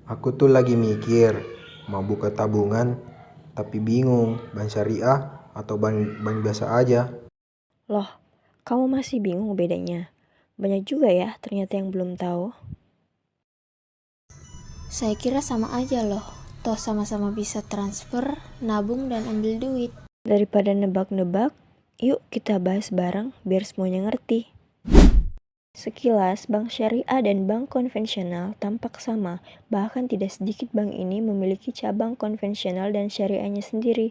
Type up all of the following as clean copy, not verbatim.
Aku tuh lagi mikir mau buka tabungan, tapi bingung bank syariah atau bank biasa aja. Loh, kamu masih bingung bedanya? Banyak juga ya ternyata yang belum tahu. Saya kira sama aja loh, toh sama-sama bisa transfer, nabung, dan ambil duit. Daripada nebak-nebak, yuk kita bahas bareng biar semuanya ngerti. Sekilas, bank syariah dan bank konvensional tampak sama, bahkan tidak sedikit bank ini memiliki cabang konvensional dan syariahnya sendiri.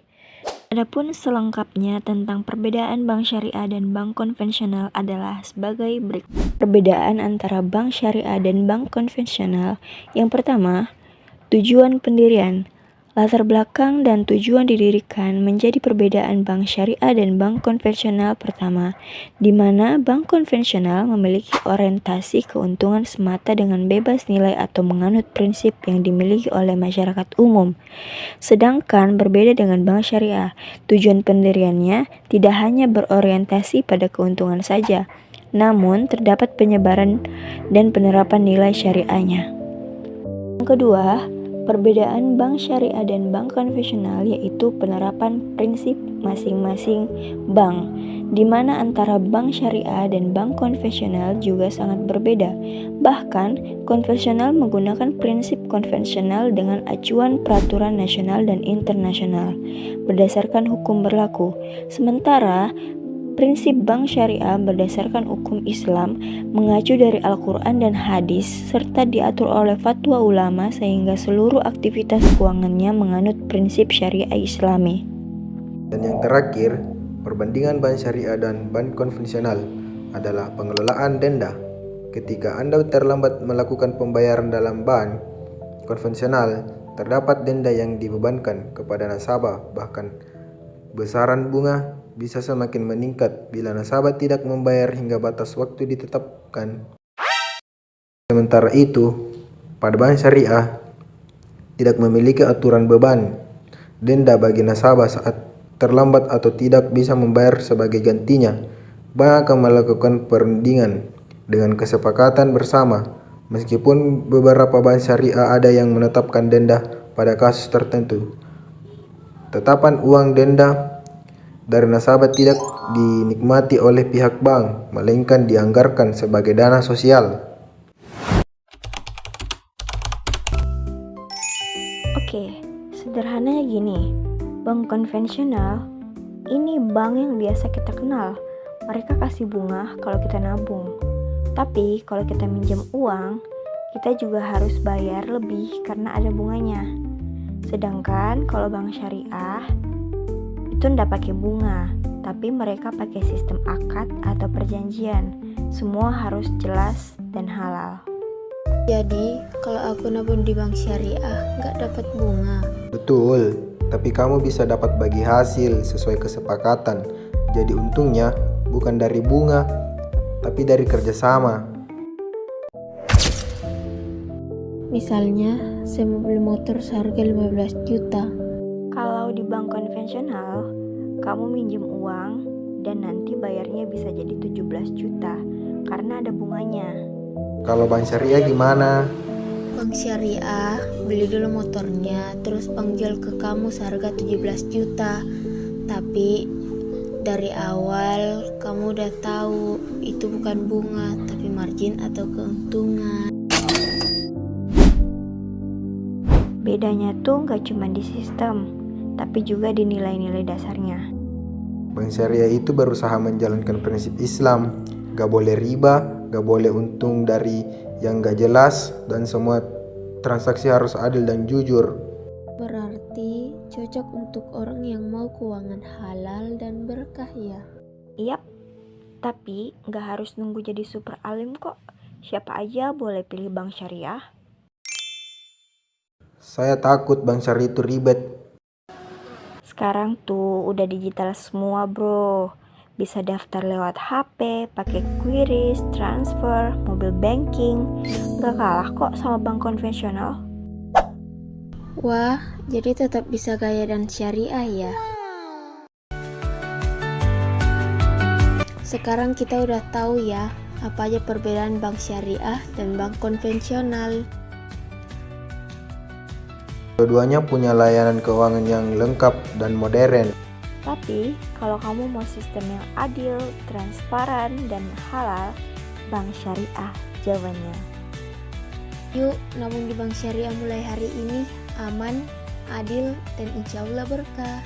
Adapun selengkapnya tentang perbedaan bank syariah dan bank konvensional adalah sebagai berikut. Perbedaan antara bank syariah dan bank konvensional. Yang pertama, tujuan pendirian. Latar belakang dan tujuan didirikan menjadi perbedaan bank syariah dan bank konvensional. Pertama, di mana bank konvensional memiliki orientasi keuntungan semata dengan bebas nilai atau menganut prinsip yang dimiliki oleh masyarakat umum. Sedangkan berbeda dengan bank syariah, tujuan pendiriannya tidak hanya berorientasi pada keuntungan saja, namun terdapat penyebaran dan penerapan nilai syariahnya. Yang kedua, perbedaan bank syariah dan bank konvensional yaitu penerapan prinsip masing-masing bank, di mana antara bank syariah dan bank konvensional juga sangat berbeda. Bahkan, konvensional menggunakan prinsip konvensional dengan acuan peraturan nasional dan internasional berdasarkan hukum berlaku. Sementara prinsip bank syariah berdasarkan hukum Islam, mengacu dari Al-Quran dan hadis, serta diatur oleh fatwa ulama sehingga seluruh aktivitas keuangannya menganut prinsip syariah Islami. Dan yang terakhir, perbandingan bank syariah dan bank konvensional adalah pengelolaan denda. Ketika Anda terlambat melakukan pembayaran dalam bank konvensional, terdapat denda yang dibebankan kepada nasabah, bahkan besaran bunga bisa semakin meningkat bila nasabah tidak membayar hingga batas waktu ditetapkan. Sementara itu, pada bank syariah tidak memiliki aturan beban denda bagi nasabah saat terlambat atau tidak bisa membayar. Sebagai gantinya, bank akan melakukan perundingan dengan kesepakatan bersama. Meskipun beberapa bank syariah ada yang menetapkan denda pada kasus tertentu, tetapan uang denda dari nasabah tidak dinikmati oleh pihak bank, melainkan dianggarkan sebagai dana sosial. Oke, sederhananya gini, bank konvensional ini bank yang biasa kita kenal. Mereka kasih bunga kalau kita nabung. Tapi kalau kita minjem uang, kita juga harus bayar lebih karena ada bunganya. Sedangkan kalau bank syariah itu ndak pakai bunga, tapi mereka pakai sistem akad atau perjanjian. Semua harus jelas dan halal. Jadi, kalau aku nabung di bank syariah, nggak dapat bunga. Betul, tapi kamu bisa dapat bagi hasil sesuai kesepakatan. Jadi untungnya bukan dari bunga, tapi dari kerjasama. Misalnya, saya mau beli motor seharga 15 juta. Kalau di bank konvensional, kamu minjem uang dan nanti bayarnya bisa jadi 17 juta karena ada bunganya. Kalau bank syariah gimana? Bank syariah beli dulu motornya, terus bank jual ke kamu seharga 17 juta. Tapi dari awal kamu udah tahu itu bukan bunga, tapi margin atau keuntungan. Bedanya tuh nggak cuma di sistem, tapi juga di nilai-nilai dasarnya. Bank syariah itu berusaha menjalankan prinsip Islam. Gak boleh riba, gak boleh untung dari yang gak jelas, dan semua transaksi harus adil dan jujur. Berarti cocok untuk orang yang mau keuangan halal dan berkah ya? Yap, tapi nggak harus nunggu jadi super alim kok. Siapa aja boleh pilih bank syariah. Saya takut bank syariah itu ribet. Sekarang tuh udah digital semua bro. Bisa daftar lewat HP, pakai QRIS, transfer, mobile banking. Nggak kalah kok sama bank konvensional. Wah, jadi tetap bisa gaya dan syariah ya? Sekarang kita udah tahu ya, apa aja perbedaan bank syariah dan bank konvensional. Dua-duanya punya layanan keuangan yang lengkap dan modern. Tapi, kalau kamu mau sistem yang adil, transparan, dan halal, Bank Syariah jawabannya. Yuk nabung di Bank Syariah mulai hari ini, aman, adil, dan insya Allah berkah.